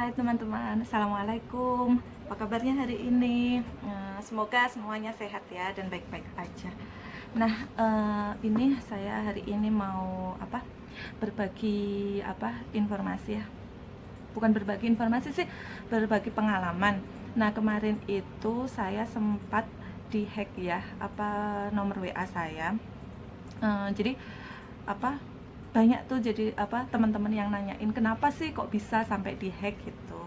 Hai teman-teman, Assalamualaikum. Apa kabarnya hari ini? Semoga semuanya sehat ya dan baik-baik aja. Nah, ini saya hari ini mau berbagi informasi ya. Bukan berbagi informasi sih, berbagi pengalaman. Nah, kemarin itu saya sempat dihack ya, nomor WA saya. Jadi apa banyak tuh, jadi teman-teman yang nanyain kenapa sih kok bisa sampai dihack gitu.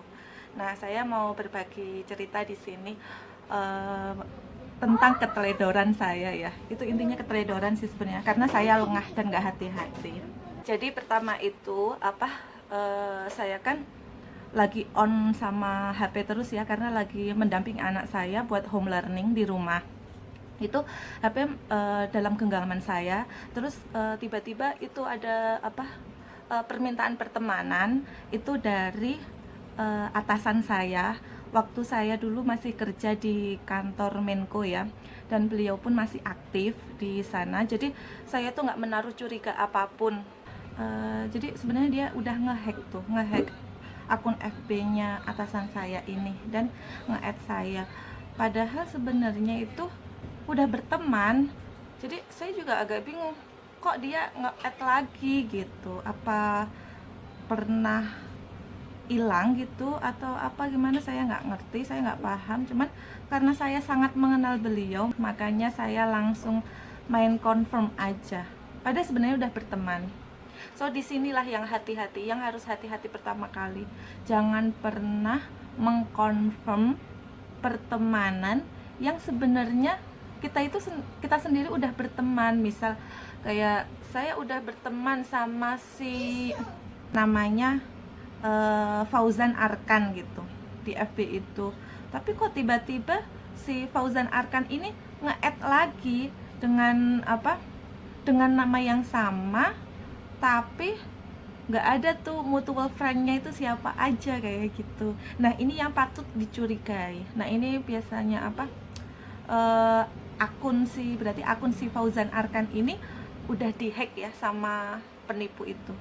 Nah, saya mau berbagi cerita di sini eh, tentang keteledoran saya ya. Itu intinya keteledoran sih sebenarnya, karena saya lengah dan nggak hati-hati. Jadi pertama itu saya kan lagi on sama HP terus ya, karena lagi mendampingi anak saya buat home learning di rumah. Itu HP dalam genggaman saya, terus tiba-tiba itu ada permintaan pertemanan itu dari atasan saya waktu saya dulu masih kerja di kantor Menko ya, dan beliau pun masih aktif di sana. Jadi saya tuh nggak menaruh curiga apapun. Jadi sebenarnya dia udah ngehack akun FB-nya atasan saya ini dan nge-add saya, padahal sebenarnya itu udah berteman. Jadi saya juga agak bingung, kok dia nge-add lagi gitu, apa pernah hilang gitu atau apa gimana, saya nggak ngerti, saya nggak paham. Cuman karena saya sangat mengenal beliau, makanya saya langsung main confirm aja, padahal sebenarnya udah berteman. So disinilah yang hati-hati, yang harus hati-hati pertama kali, jangan pernah mengkonfirm pertemanan yang sebenarnya kita sendiri udah berteman. Misal kayak saya udah berteman sama si namanya Fauzan Arkan gitu di FB itu, tapi kok tiba-tiba si Fauzan Arkan ini nge-add lagi dengan dengan nama yang sama, tapi nggak ada tuh mutual friend-nya itu siapa aja kayak gitu. Nah, ini yang patut dicurigai. Nah, ini biasanya eh, berarti akun si Fauzan Arkan ini udah dihack ya sama penipu itu.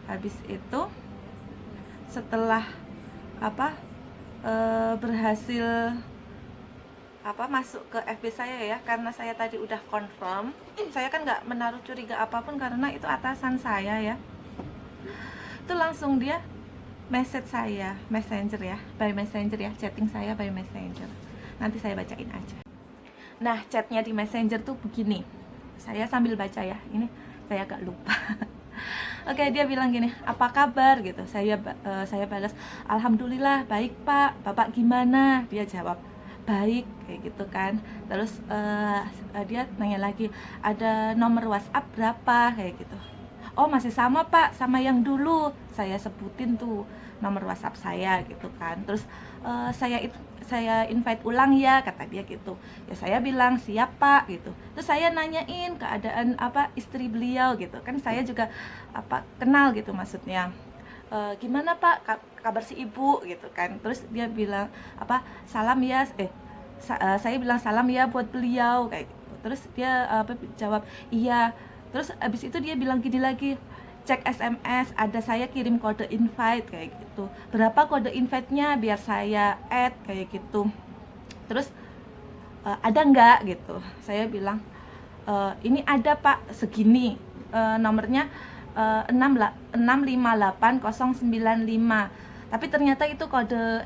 Habis itu setelah berhasil masuk ke FB saya ya, karena saya tadi udah confirm, saya kan nggak menaruh curiga apapun karena itu atasan saya ya. Itu langsung dia message saya, messenger ya, by messenger ya, chatting saya by messenger. Nanti saya bacain aja. Nah, chatnya di messenger tuh begini, saya sambil baca ya, ini saya agak lupa. Oke, dia bilang gini, apa kabar gitu. Saya balas, alhamdulillah baik pak, bapak gimana? Dia jawab, baik, kayak gitu kan. Terus dia nanya lagi, ada nomor WhatsApp berapa, kayak gitu. Oh, masih sama pak, sama yang dulu. Saya sebutin tuh nomor WhatsApp saya gitu kan. Terus saya invite ulang ya, kata dia gitu. Ya saya bilang siap pak gitu. Terus saya nanyain keadaan istri beliau gitu kan, saya juga kenal gitu maksudnya. Gimana pak kabar si ibu gitu kan. Terus dia bilang salam ya, saya bilang salam ya buat beliau kayak gitu. Terus dia jawab iya. Terus abis itu dia bilang gini lagi, cek SMS, ada saya kirim kode invite kayak gitu. Berapa kode invite-nya biar saya add kayak gitu. Terus ada nggak gitu. Saya bilang ini ada pak, segini nomornya 658 095. Tapi ternyata itu kode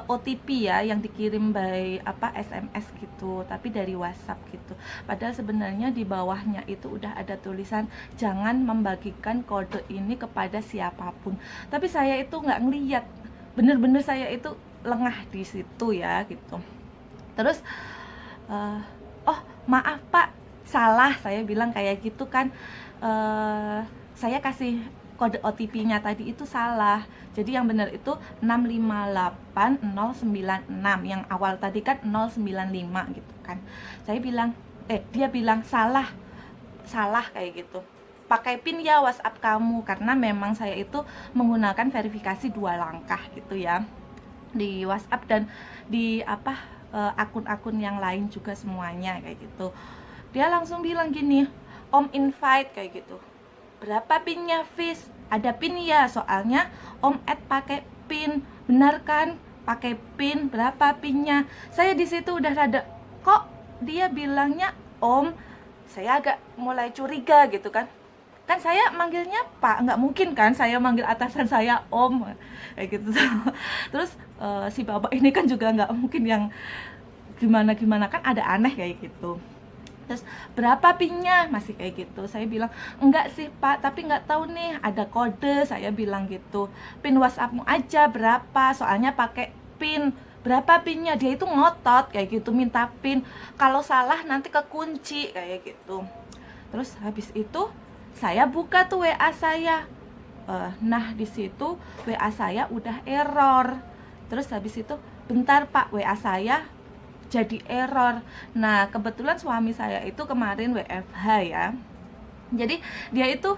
OTP ya, yang dikirim by SMS gitu, tapi dari WhatsApp gitu. Padahal sebenarnya di bawahnya itu udah ada tulisan jangan membagikan kode ini kepada siapapun. Tapi saya itu nggak ngeliat, bener-bener saya itu lengah di situ ya gitu. Terus oh maaf pak, salah, saya bilang kayak gitu kan. Saya kasih kode OTP-nya tadi itu salah. Jadi yang benar itu 658096, yang awal tadi kan 095 gitu kan. Dia bilang salah kayak gitu. Pakai PIN ya WhatsApp kamu, karena memang saya itu menggunakan verifikasi 2 langkah gitu ya. Di WhatsApp dan di akun-akun yang lain juga semuanya kayak gitu. Dia langsung bilang gini, Om invite kayak gitu. Berapa pinnya Fis? Ada pin ya, soalnya Om add pakai PIN, benar kan? Pakai PIN, berapa PIN-nya? Saya di situ udah rada, kok dia bilangnya Om? Saya agak mulai curiga gitu kan. Kan saya manggilnya Pak, nggak mungkin kan saya manggil atasan saya Om kayak gitu. Terus si bapak ini kan juga nggak mungkin yang gimana kan, ada aneh kayak gitu. Terus berapa pinnya, masih kayak gitu. Saya bilang enggak sih Pak, tapi nggak tahu nih, ada kode, saya bilang gitu. Pin WhatsAppmu aja berapa, soalnya pakai pin. Berapa pinnya? Dia itu ngotot kayak gitu, minta pin, kalau salah nanti kekunci kayak gitu. Terus habis itu saya buka tuh WA saya. Nah di situ WA saya udah error. Terus habis itu, bentar Pak, WA saya jadi error. Nah kebetulan suami saya itu kemarin WFH ya. Jadi dia itu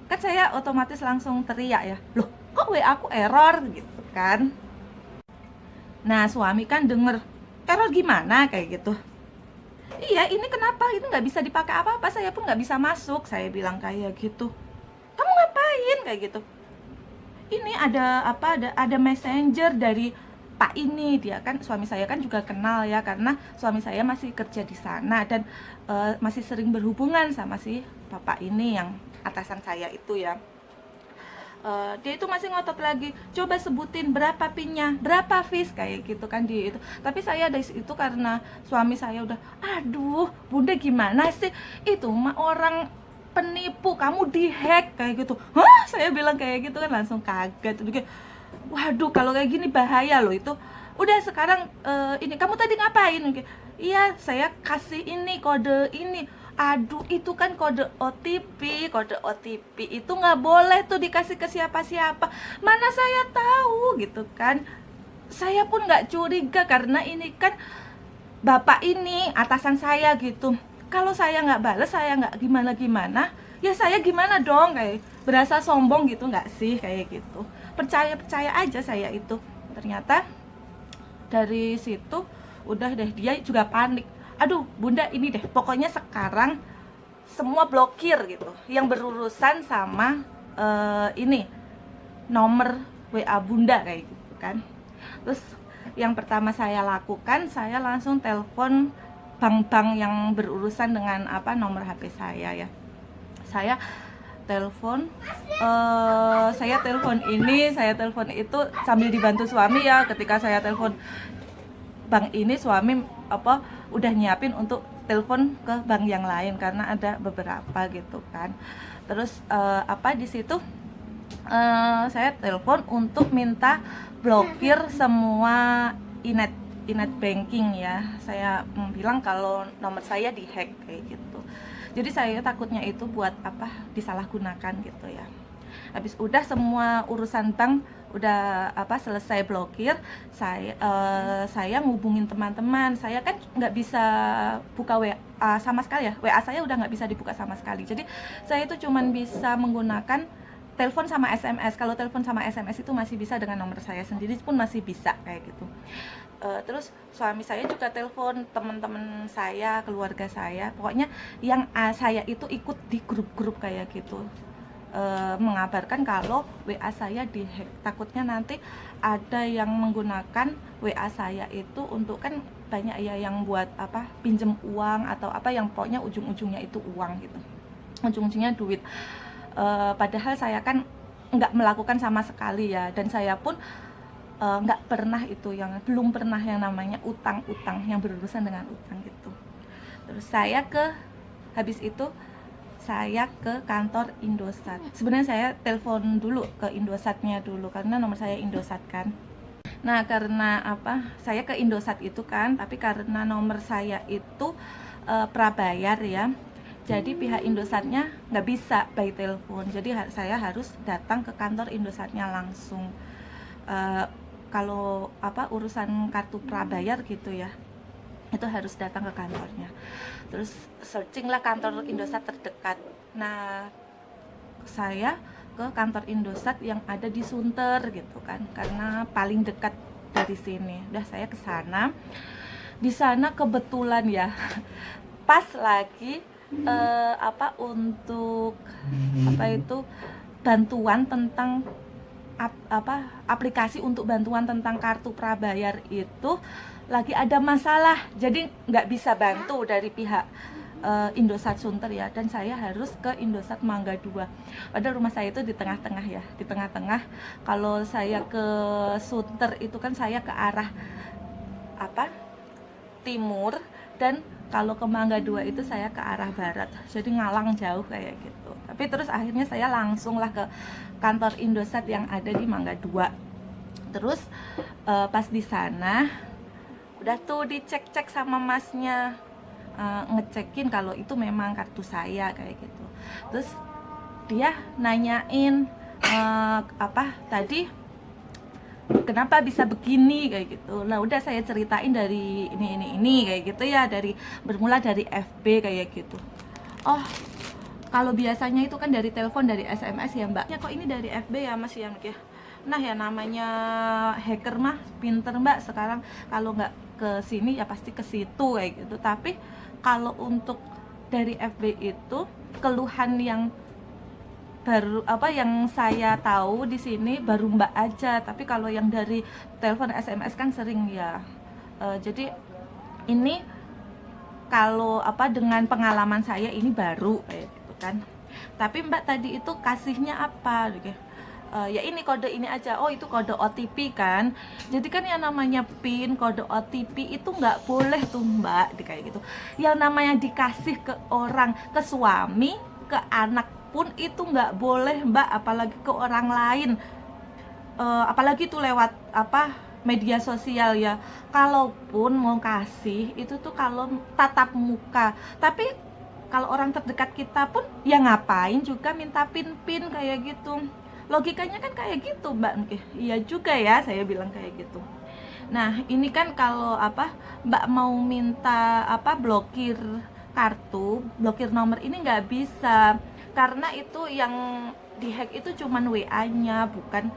kan saya otomatis langsung teriak ya, loh kok WA aku error gitu kan. Nah suami kan denger, error gimana kayak gitu. Iya ini kenapa, ini nggak bisa dipakai apa-apa, saya pun nggak bisa masuk, saya bilang kayak gitu. Kamu ngapain kayak gitu. Ini ada messenger dari Pak ini, dia kan suami saya kan juga kenal ya, karena suami saya masih kerja di sana dan masih sering berhubungan sama si bapak ini yang atasan saya itu ya. Dia itu masih ngotot lagi, coba sebutin berapa pinnya, berapa fees kayak gitu kan dia itu. Tapi saya dari itu karena suami saya udah, aduh bunda gimana sih, itu mah orang penipu, kamu dihack kayak gitu. Hah, saya bilang kayak gitu kan, langsung kaget juga. Waduh kalau kayak gini bahaya loh itu. Udah sekarang ini kamu tadi ngapain? Iya saya kasih ini kode ini. Aduh itu kan kode OTP itu nggak boleh tuh dikasih ke siapa-siapa. Mana saya tahu gitu kan. Saya pun nggak curiga karena ini kan bapak ini atasan saya gitu. Kalau saya nggak bales, saya nggak gimana-gimana, ya saya gimana dong, kayak berasa sombong gitu nggak sih kayak gitu. Percaya aja saya itu. Ternyata dari situ udah deh, dia juga panik. Aduh bunda ini deh, pokoknya sekarang semua blokir gitu yang berurusan sama ini nomor WA bunda kayak gitu kan. Terus yang pertama saya lakukan, saya langsung telepon bank-bank yang berurusan dengan nomor HP saya ya. Saya telepon saya telepon itu sambil dibantu suami ya. Ketika saya telepon bank ini, suami udah nyiapin untuk telepon ke bank yang lain karena ada beberapa gitu kan. Terus di situ saya telepon untuk minta blokir semua inet banking ya. Saya bilang kalau nomor saya dihack kayak gitu. Jadi saya takutnya itu buat disalahgunakan gitu ya. Habis udah semua urusan bank udah selesai blokir, saya ngubungin teman-teman. Saya kan nggak bisa buka WA sama sekali ya, WA saya udah nggak bisa dibuka sama sekali. Jadi saya itu cuman bisa menggunakan telepon sama SMS. Kalau telepon sama SMS itu masih bisa, dengan nomor saya sendiri pun masih bisa kayak gitu. Terus suami saya juga telepon teman-teman saya, keluarga saya, pokoknya yang saya itu ikut di grup-grup kayak gitu, mengabarkan kalau WA saya dihack. Takutnya nanti ada yang menggunakan WA saya itu untuk, kan banyak ya yang buat pinjem uang atau yang pokoknya ujung-ujungnya itu uang gitu, ujung-ujungnya duit. Padahal saya kan nggak melakukan sama sekali ya, dan saya pun nggak pernah itu, belum pernah yang namanya utang-utang yang berurusan dengan utang gitu. Terus habis itu saya ke kantor Indosat. Sebenarnya saya telepon dulu ke Indosatnya dulu karena nomor saya Indosat kan. Nah karena saya ke Indosat itu kan, tapi karena nomor saya itu prabayar ya, jadi pihak Indosatnya nggak bisa by telepon. Jadi saya harus datang ke kantor Indosatnya langsung. Kalau urusan kartu prabayar gitu ya, itu harus datang ke kantornya. Terus searching lah kantor Indosat terdekat. Nah saya ke kantor Indosat yang ada di Sunter gitu kan, karena paling dekat dari sini. Udah saya ke sana. Di sana kebetulan ya pas lagi untuk bantuan tentang aplikasi untuk bantuan tentang kartu prabayar itu lagi ada masalah, jadi nggak bisa bantu dari pihak Indosat Sunter ya, dan saya harus ke Indosat Mangga 2. Padahal rumah saya itu di tengah-tengah ya, di tengah-tengah. Kalau saya ke Sunter itu kan saya ke arah timur, dan kalau ke Mangga 2 itu saya ke arah barat, jadi ngalang jauh kayak gitu. Tapi terus akhirnya saya langsung lah ke kantor Indosat yang ada di Mangga 2. Terus pas di sana udah tuh dicek-cek sama masnya, ngecekin kalau itu memang kartu saya kayak gitu. Terus dia nanyain tadi kenapa bisa begini kayak gitu. Nah udah saya ceritain dari ini kayak gitu ya, bermula dari FB kayak gitu. Oh, kalau biasanya itu kan dari telepon, dari SMS ya mbak, ya kok ini dari FB ya mas ya. Nah ya namanya hacker mah pinter mbak sekarang, kalau nggak ke sini ya pasti ke situ kayak gitu. Tapi kalau untuk dari FB itu keluhan yang baru yang saya tahu di sini baru mbak aja. Tapi kalau yang dari telepon SMS kan sering ya. Jadi ini kalau dengan pengalaman saya ini baru kayak gitu kan. Tapi mbak tadi itu kasihnya apa gitu. Ya ini kode ini aja. Oh itu kode OTP kan. Jadi kan yang namanya PIN, kode OTP itu nggak boleh tuh mbak kayak gitu. Yang namanya dikasih ke orang, ke suami, ke anak pun itu nggak boleh mbak, apalagi ke orang lain. Apalagi itu lewat media sosial ya. Kalaupun mau kasih itu tuh kalau tatap muka. Tapi kalau orang terdekat kita pun ya ngapain juga minta PIN kayak gitu. Logikanya kan kayak gitu mbak. Iya juga ya, saya bilang kayak gitu. Nah ini kan kalau mbak mau minta blokir kartu, blokir nomor ini nggak bisa, karena itu yang dihack itu cuman WA-nya, bukan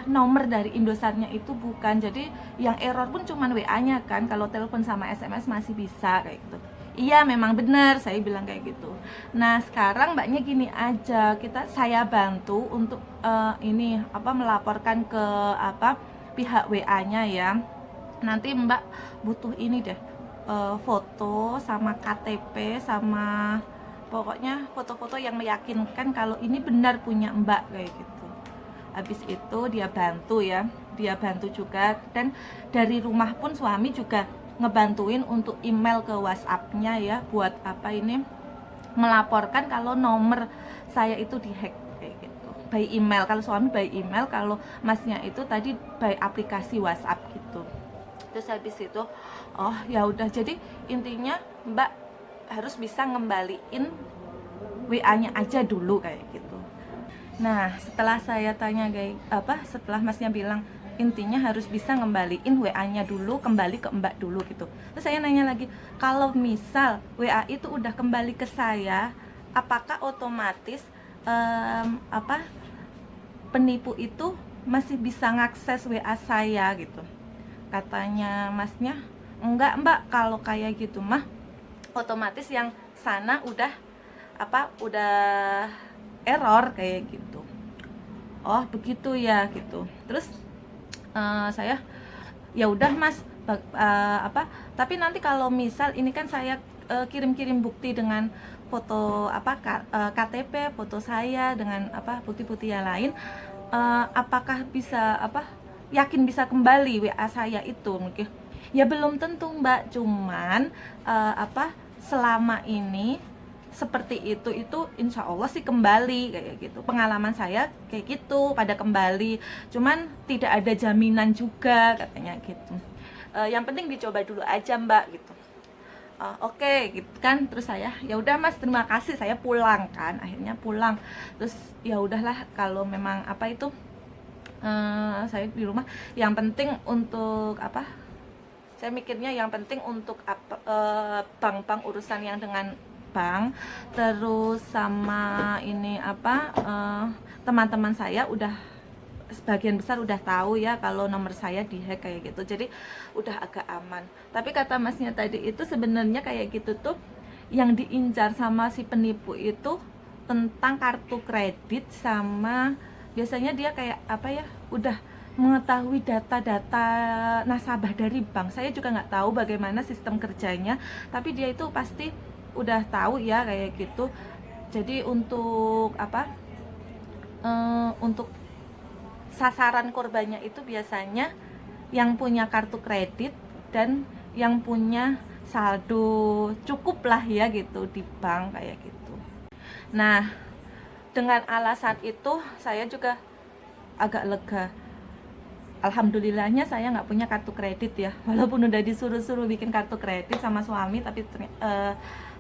nomor dari Indosatnya itu bukan. Jadi yang error pun cuman WA-nya kan. Kalau telepon sama SMS masih bisa kayak gitu. Iya memang benar, saya bilang kayak gitu. Nah sekarang mbaknya gini aja, saya bantu untuk melaporkan ke pihak WA-nya ya. Nanti mbak butuh ini deh, foto sama KTP sama pokoknya foto-foto yang meyakinkan kalau ini benar punya mbak kayak gitu. Habis itu dia bantu juga, dan dari rumah pun suami juga ngebantuin untuk email ke WhatsApp-nya ya, buat melaporkan kalau nomor saya itu dihack kayak gitu. By email, kalau suami by email, kalau masnya itu tadi by aplikasi WhatsApp gitu. Terus habis itu oh ya udah, jadi intinya mbak harus bisa ngembaliin WA-nya aja dulu kayak gitu. Nah setelah saya tanya setelah masnya bilang intinya harus bisa ngembaliin WA-nya dulu, kembali ke mbak dulu gitu. Terus saya nanya lagi, kalau misal WA itu udah kembali ke saya, apakah otomatis penipu itu masih bisa ngakses WA saya gitu? Katanya masnya, enggak mbak, kalau kayak gitu mah otomatis yang sana udah error kayak gitu. Oh begitu ya gitu. Terus saya ya udah mas, tapi nanti kalau misal ini kan saya kirim-kirim bukti dengan foto KTP, foto saya dengan bukti-bukti yang lain, apakah bisa yakin bisa kembali WA saya itu? Mungkin ya belum tentu mbak, cuman selama ini seperti itu insya Allah sih kembali kayak gitu. Pengalaman saya kayak gitu, pada kembali, cuman tidak ada jaminan juga katanya gitu. Yang penting dicoba dulu aja mbak gitu. Oke gitu kan. Terus saya ya udah mas, terima kasih, saya pulang kan, akhirnya pulang. Terus ya udahlah, kalau memang saya di rumah, yang penting untuk saya mikirnya yang penting untuk bank urusan yang dengan bank, terus sama ini teman-teman saya udah sebagian besar udah tahu ya kalau nomor saya dihack kayak gitu, jadi udah agak aman. Tapi kata masnya tadi itu sebenarnya kayak gitu tuh, yang diincar sama si penipu itu tentang kartu kredit sama biasanya dia kayak apa ya, udah mengetahui data-data nasabah dari bank. Saya juga nggak tahu bagaimana sistem kerjanya, tapi dia itu pasti udah tahu ya kayak gitu. Jadi untuk apa, untuk sasaran korbannya itu biasanya yang punya kartu kredit dan yang punya saldo cukup lah ya gitu di bank kayak gitu. Nah, dengan alasan itu saya juga agak lega. Alhamdulillahnya saya nggak punya kartu kredit ya, walaupun udah disuruh-suruh bikin kartu kredit sama suami, tapi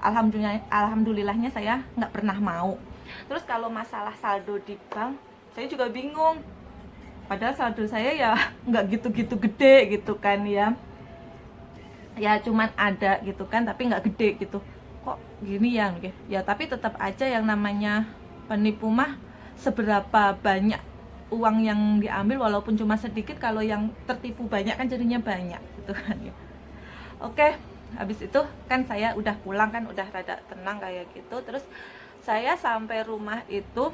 alhamdulillahnya saya nggak pernah mau. Terus kalau masalah saldo di bank, saya juga bingung. Padahal saldo saya ya nggak gitu-gitu gede gitu kan ya. Ya cuman ada gitu kan, tapi nggak gede gitu. Kok gini ya? Ya tapi tetap aja yang namanya penipu mah, seberapa banyak uang yang diambil walaupun cuma sedikit, kalau yang tertipu banyak kan jadinya banyak gitu kan ya. Oke, habis itu kan saya udah pulang kan, udah rada tenang kayak gitu. Terus saya sampai rumah itu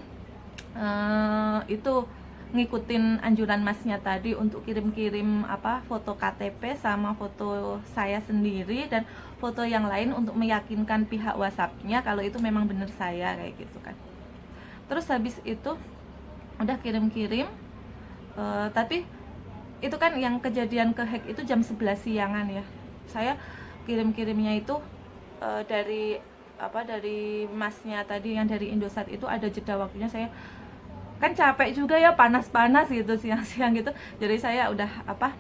ngikutin anjuran masnya tadi untuk kirim-kirim apa, foto KTP sama foto saya sendiri dan foto yang lain untuk meyakinkan pihak WhatsApp-nya kalau itu memang benar saya kayak gitu kan. Terus habis itu udah kirim-kirim, tapi itu kan yang kejadian kehack itu jam 11 siangan ya. Saya kirim-kirimnya itu dari apa, dari masnya tadi yang dari Indosat itu ada jeda waktunya. Saya kan capek juga ya, panas-panas gitu siang-siang gitu, jadi saya udah apa,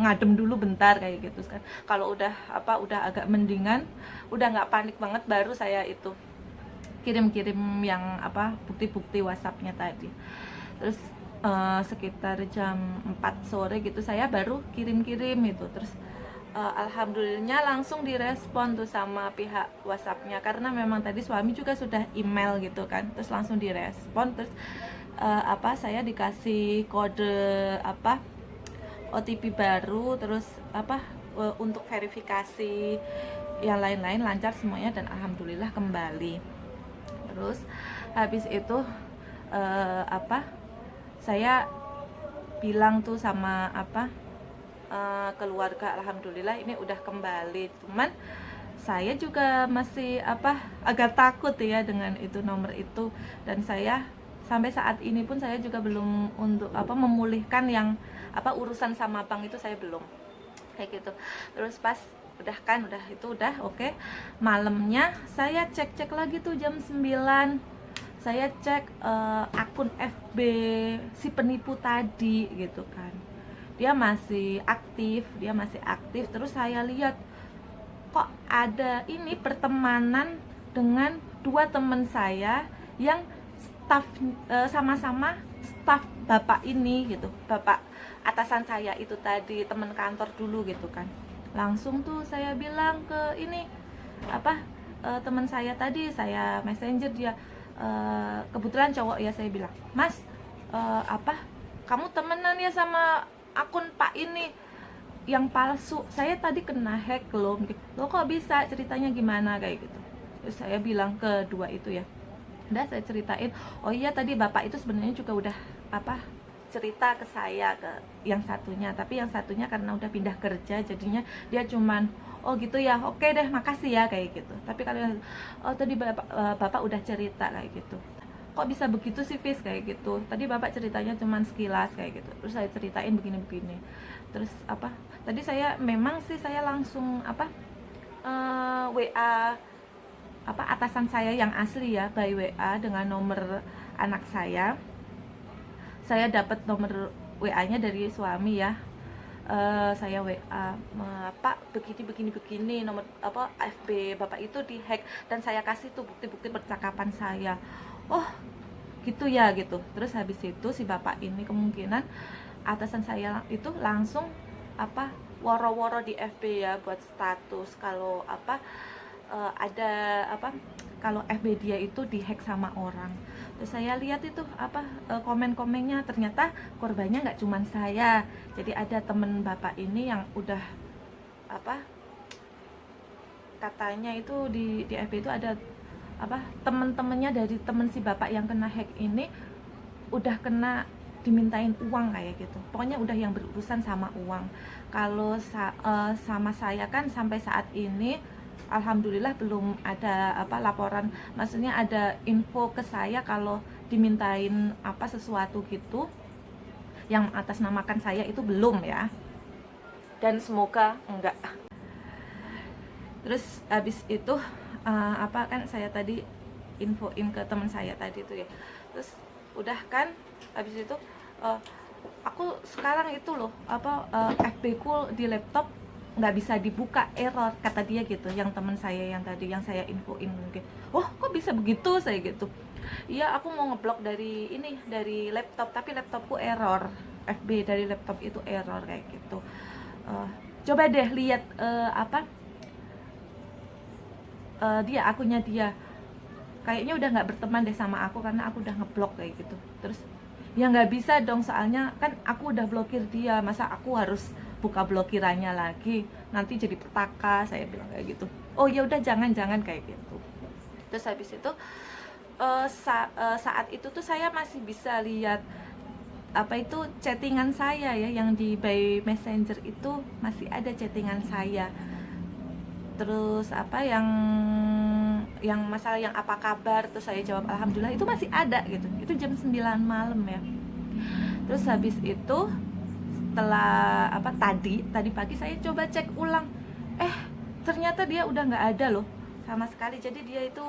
ngadem dulu bentar kayak gitu kan. Kalau udah apa, udah agak mendingan, udah nggak panik banget, baru saya itu kirim-kirim yang apa, bukti-bukti WhatsApp-nya tadi. Terus sekitar jam 4 sore gitu saya baru kirim-kirim itu. Terus alhamdulillahnya langsung direspon tuh sama pihak WhatsApp-nya, karena memang tadi suami juga sudah email gitu kan. Terus langsung direspon. Terus apa, saya dikasih kode apa, OTP baru, terus apa, untuk verifikasi yang lain-lain lancar semuanya dan alhamdulillah kembali. Terus habis itu apa, saya bilang tuh sama apa, keluarga, alhamdulillah ini udah kembali. Cuman saya juga masih apa, agak takut ya dengan itu, nomor itu. Dan saya sampai saat ini pun saya juga belum untuk apa, memulihkan yang apa, urusan sama bank itu saya belum kayak gitu. Terus pas udah kan, udah itu udah oke. Malamnya saya cek-cek lagi tuh jam 9, saya cek akun FB si penipu tadi gitu kan, dia masih aktif. Terus saya lihat kok ada ini pertemanan dengan dua teman saya yang staff, sama-sama staff bapak ini gitu, bapak atasan saya itu tadi, teman kantor dulu gitu kan. Langsung tuh saya bilang ke ini apa, teman saya tadi, saya messenger dia, kebetulan cowok ya, saya bilang, mas apa, kamu temenan ya sama akun pak ini yang palsu, saya tadi kena hack loh. Lo kok bisa, ceritanya gimana kayak gitu. Terus saya bilang ke dua itu ya, udah saya ceritain, oh iya tadi bapak itu sebenarnya juga udah apa, cerita ke saya, ke yang satunya, tapi yang satunya karena udah pindah kerja jadinya dia cuman oh gitu ya, oke deh makasih ya kayak gitu. Tapi kalau oh tadi bapak udah cerita kayak gitu, kok bisa begitu sih Fis kayak gitu, tadi bapak ceritanya cuman sekilas kayak gitu. Terus saya ceritain begini-begini. Terus apa, tadi saya memang sih saya langsung apa, WA apa, atasan saya yang asli ya, by WA dengan nomor anak saya dapat nomor WA-nya dari suami ya. Saya WA, Pak begini nomor apa, FB bapak itu dihack, dan saya kasih tuh bukti-bukti percakapan saya. Oh gitu ya gitu. Terus habis itu si bapak ini kemungkinan atasan saya itu langsung apa, woro-woro di FB ya, buat status kalau apa, ada apa, kalau FB dia itu dihack sama orang. Terus saya lihat itu apa, komen-komennya, ternyata korbannya nggak cuma saya, jadi ada temen bapak ini yang udah apa, katanya itu di FB itu ada apa, temen-temennya dari temen si bapak yang kena hack ini udah kena dimintain uang kayak gitu. Pokoknya udah yang berurusan sama uang. Kalau sama saya kan sampai saat ini alhamdulillah belum ada laporan, maksudnya ada info ke saya kalau dimintain sesuatu gitu yang atasnamakan saya, itu belum ya. Dan semoga enggak. Terus habis itu kan saya tadi infoin ke teman saya tadi tuh ya. Terus udah kan habis itu aku sekarang itu loh FB ku di laptop nggak bisa dibuka, error kata dia gitu, yang teman saya yang tadi yang saya infoin mungkin. Oh, kok bisa begitu, saya gitu. Iya, aku mau ngeblok dari laptop, tapi laptopku error, FB dari laptop itu error kayak gitu. Coba deh lihat dia, akunnya dia kayaknya udah nggak berteman deh sama aku karena aku udah ngeblok kayak gitu. Terus ya nggak bisa dong, soalnya kan aku udah blokir dia, masa aku harus buka blokirannya lagi, nanti jadi petaka, saya bilang kayak gitu. Oh ya udah, jangan kayak gitu. Terus habis itu saat itu tuh saya masih bisa lihat chattingan saya ya, yang di by messenger itu masih ada chattingan saya. Terus yang masalah yang apa kabar, terus saya jawab alhamdulillah, itu masih ada gitu. Itu jam 9 malam ya. Terus habis itu setelah tadi pagi saya coba cek ulang, ternyata dia udah nggak ada loh sama sekali. Jadi dia itu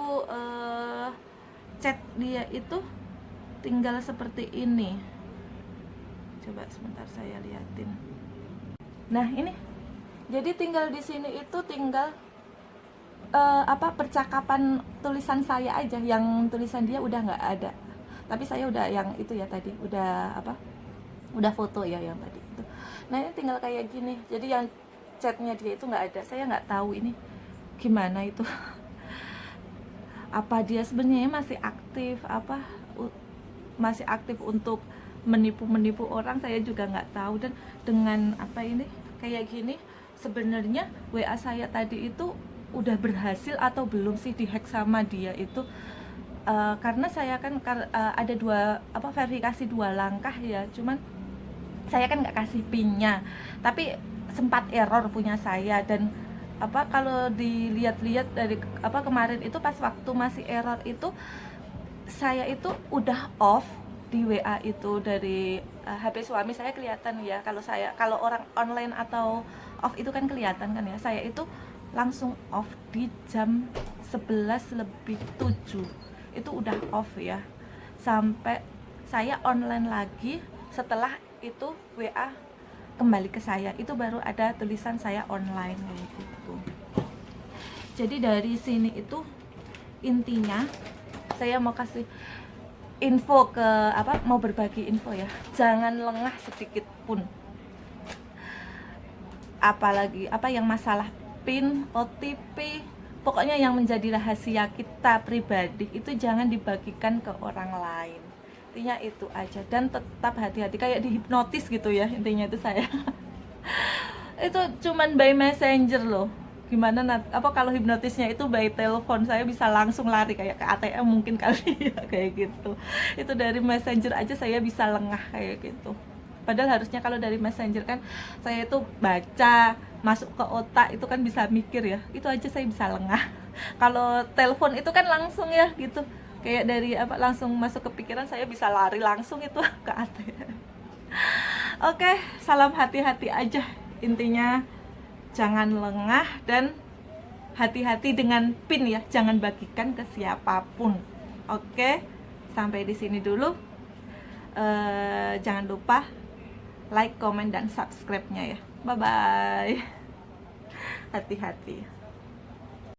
chat dia itu tinggal seperti ini. Coba sebentar saya liatin. Nah ini, jadi tinggal di sini itu tinggal percakapan tulisan saya aja, yang tulisan dia udah nggak ada. Tapi saya udah yang itu ya tadi, udah foto ya yang tadi itu. Nah ini tinggal kayak gini, jadi yang chatnya dia itu nggak ada. Saya nggak tahu ini gimana itu. Apa dia sebenarnya masih aktif untuk menipu orang, saya juga nggak tahu. Dan dengan kayak gini, sebenarnya WA saya tadi itu udah berhasil atau belum sih dihack sama dia itu. Karena saya kan ada verifikasi 2 langkah ya, cuman saya kan nggak kasih pinnya, tapi sempat error punya saya. Dan kalau dilihat-lihat dari kemarin itu pas waktu masih error itu, saya itu udah off di WA itu dari HP suami saya, kelihatan ya. Kalau orang online atau off itu kan kelihatan kan ya. Saya itu langsung off di jam 11:07 itu udah off ya, sampai saya online lagi. Setelah itu WA kembali ke saya, itu baru ada tulisan saya online kayak gitu. Jadi dari sini itu intinya saya mau kasih info mau berbagi info ya, jangan lengah sedikit pun. Apalagi yang masalah PIN, OTP, pokoknya yang menjadi rahasia kita pribadi itu jangan dibagikan ke orang lain. Intinya itu aja, dan tetap hati-hati, kayak dihipnotis gitu ya intinya itu saya. Itu cuman by messenger loh. Gimana kalau hipnotisnya itu by telepon, saya bisa langsung lari kayak ke ATM mungkin kali ya, kayak gitu. Itu dari messenger aja saya bisa lengah kayak gitu. Padahal harusnya kalau dari messenger kan saya itu baca, masuk ke otak, itu kan bisa mikir ya. Itu aja saya bisa lengah. Kalau telepon itu kan langsung ya gitu, kayak dari langsung masuk ke pikiran, saya bisa lari langsung itu ke ATM. Oke, salam hati-hati aja intinya, jangan lengah dan hati-hati dengan PIN ya, jangan bagikan ke siapapun. Oke, sampai di sini dulu. Jangan lupa like, comment, dan subscribe-nya ya. Bye bye. Hati-hati.